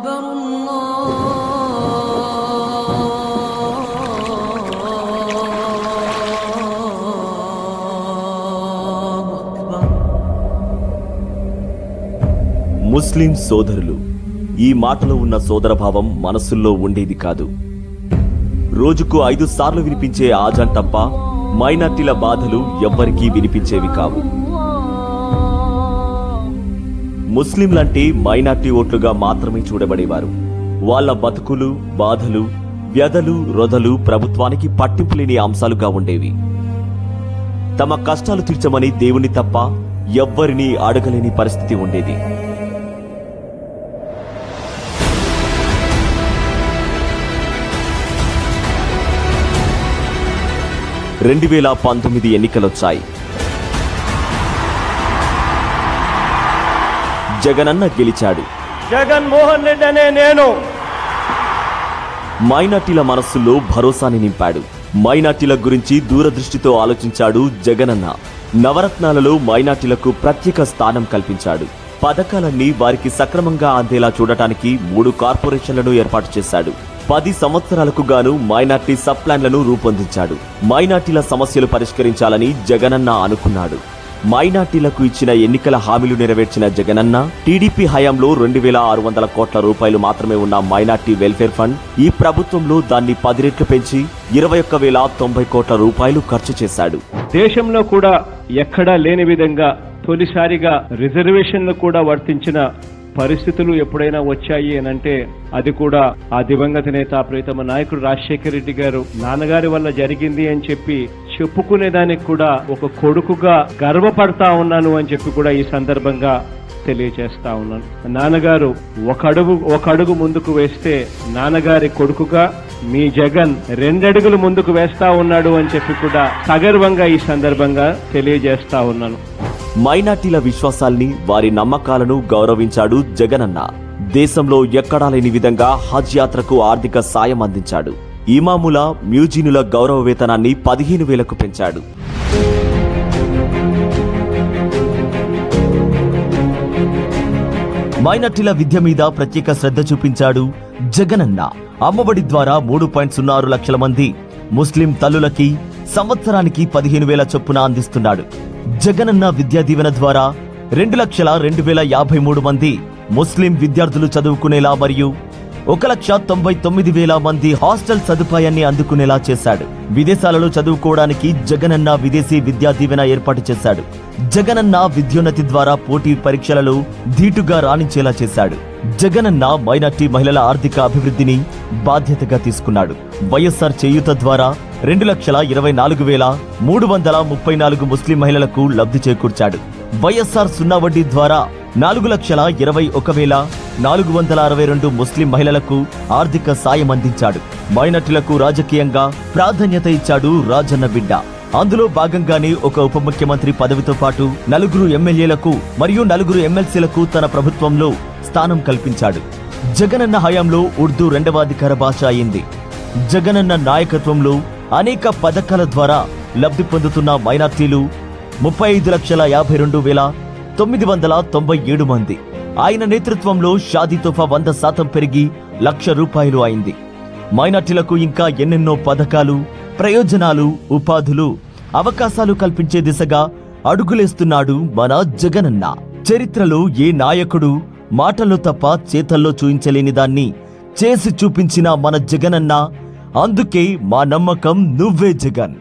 أكبر الله أكبر. ముస్లిం సోదరులు, ఈ మాటలో ఉన్న సోదరభావం మనసుల్లో ఉండేది కాదు. రోజుకు 5 సార్లు వినిపించే ఆజాన్ తప్ప మైనార్టీల బాధలు ఎవ్వరికీ వినిపించేవి కావు. ముస్లింలంటే మైనార్టీ ఓట్లుగా మాత్రమే చూడబడేవారు. వాళ్ల బతుకులు, బాధలు, వ్యధలు, రొదలు ప్రభుత్వానికి పట్టింపులేని అంశాలుగా ఉండేవి. తమ కష్టాలు తీర్చమని దేవుని తప్ప ఎవ్వరినీ అడగలేని పరిస్థితి ఉండేది. 2019 ఎన్నికలొచ్చాయి. జగనన్న గెలిచాడు. జగన్మోహన్ రెడ్డి అనే నేను మైనార్టీల మనస్సుల్లో భరోసాని నింపాడు. మైనార్టీల గురించి దూరదృష్టితో ఆలోచించాడు జగనన్న. నవరత్నాలలో మైనార్టీలకు ప్రత్యేక స్థానం కల్పించాడు. పథకాలన్నీ వారికి సక్రమంగా అందేలా చూడటానికి 3 కార్పొరేషన్లను ఏర్పాటు చేశాడు. 10 సంవత్సరాలకు గాను మైనార్టీ సబ్ ప్లాన్లను రూపొందించాడు. మైనార్టీల సమస్యలు పరిష్కరించాలని జగనన్న అనుకున్నాడు. మైనార్టీలకు ఇచ్చిన ఎన్నికల హామీలు నెరవేర్చిన జగనన్న టీడీపీ హయాంలో 2600 కోట్ల రూపాయలు మాత్రమే ఉన్న మైనార్టీ వెల్ఫేర్ ఫండ్ ఈ ప్రభుత్వంలో దాన్ని 10 రెట్లు పెంచి 21,090 కోట్ల రూపాయలు ఖర్చు చేశాడు. దేశంలో కూడా ఎక్కడా లేని విధంగా తొలిసారిగా రిజర్వేషన్లు కూడా వర్తించిన పరిస్థితులు ఎప్పుడైనా వచ్చాయి అనంటే అది కూడా ఆ దివంగత నేత ప్రియతమ నాయకుడు రాజశేఖర రెడ్డి గారు నాన్నగారి వల్ల జరిగింది అని చెప్పి చెప్పుకునేదానికి కూడా ఒక కొడుకుగా గర్వపడతా ఉన్నాను అని చెప్పి కూడా ఈ సందర్భంగా తెలియజేస్తా ఉన్నాను. నాన్నగారు ఒక అడుగు ముందుకు వేస్తే నాన్నగారి కొడుకుగా మీ జగన్ 2 అడుగులు ముందుకు వేస్తా ఉన్నాడు అని చెప్పి కూడా సగర్వంగా ఈ సందర్భంగా తెలియజేస్తా ఉన్నాను. మైనార్టీల విశ్వాసాల్ని, వారి నమ్మకాలను గౌరవించాడు జగనన్న. దేశంలో ఎక్కడా లేని విధంగా హజ్ యాత్రకు ఆర్థిక సాయం అందించాడు. ఇమాముల, మ్యూజినుల గౌరవ వేతనాన్ని 15,000కు పెంచాడు. మైనార్టీల విద్య మీద ప్రత్యేక శ్రద్ధ చూపించాడు జగనన్న. అమ్మఒడి ద్వారా 3.06 లక్షల మంది ముస్లిం తల్లులకి సంవత్సరానికి 15,000 చొప్పున అందిస్తున్నాడు. జగనన్న విద్యా దీవెన ద్వారా 2,02,053 మంది ముస్లిం విద్యార్థులు చదువుకునేలా మరియు 1,99,000 మంది హాస్టల్ సదుపాయాన్ని అందుకునేలా చేశాడు. విదేశాలలో చదువుకోవడానికి జగనన్న విదేశీ విద్యా దీవెన ఏర్పాటు చేశాడు. జగనన్న విద్యోన్నతి ద్వారా పోటీ పరీక్షలలో ధీటుగా రాణించేలా చేశాడు. జగనన్న మైనార్టీ మహిళల ఆర్థిక అభివృద్ధిని బాధ్యతగా తీసుకున్నాడు. వైఎస్ఆర్ చేయూత ద్వారా 2,24,334 ముస్లిం మహిళలకు లబ్ధి చేకూర్చాడు. వైఎస్ఆర్ సున్నా వడ్డీ ద్వారా 4,21,462 ముస్లిం మహిళలకు ఆర్థిక సాయం అందించాడు. మైనార్టీలకు రాజకీయంగా ప్రాధాన్యత ఇచ్చాడు రాజన్న బిడ్డ. అందులో భాగంగానే ఒక ఉప ముఖ్యమంత్రి పదవితో పాటు 4 ఎమ్మెల్యేలకు మరియు 4 ఎమ్మెల్సీలకు తన ప్రభుత్వంలో స్థానం కల్పించాడు. జగనన్న హయాంలో ఉర్దూ 2వ అధికార భాష అయింది. జగనన్న నాయకత్వంలో అనేక పథకాల ద్వారా లబ్ధి పొందుతున్న మైనార్టీలు 35,52,997 మంది. ఆయన నేతృత్వంలో షాదీ తోఫా 100% పెరిగి ₹1,00,000 అయింది. మైనార్టీలకు ఇంకా ఎన్నెన్నో పథకాలు, ప్రయోజనాలు, ఉపాధులు, అవకాశాలు కల్పించే దిశగా అడుగులేస్తున్నాడు మన జగనన్న. చరిత్రలో ఏ నాయకుడు మాటల్లో తప్ప చేతల్లో చూయించలేని దాన్ని చేసి చూపించిన మన జగనన్న. అందుకే మా నమ్మకం నువ్వే జగన్.